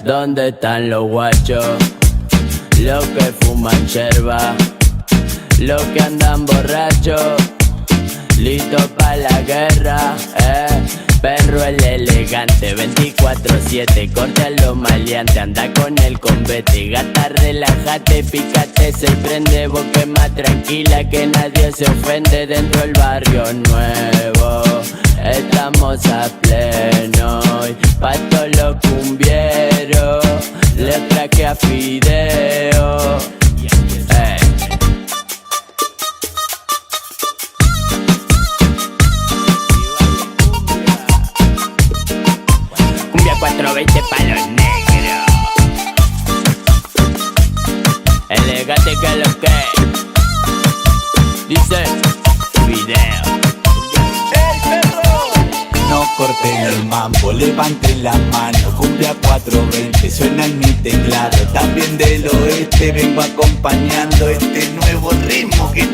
¿Dónde están los guachos? Los que fuman yerba, los que andan borrachos, listos pa' la guerra, Perro el elegante, 24/7, corta lo maleante, anda con el convete. Gata, relájate, pícate, se prende, vos que más tranquila, que nadie se ofende. Dentro del barrio nuevo, estamos a pleno, y pa' todos los cumbieros, le traje a Fideo. Cumbia 420 pa' los negros. Elegante que lo que dice Fideo. No corten el mambo, levanten la mano. Cumbia 420, suena en mi teclado. También del oeste vengo acompañando este nuevo ritmo que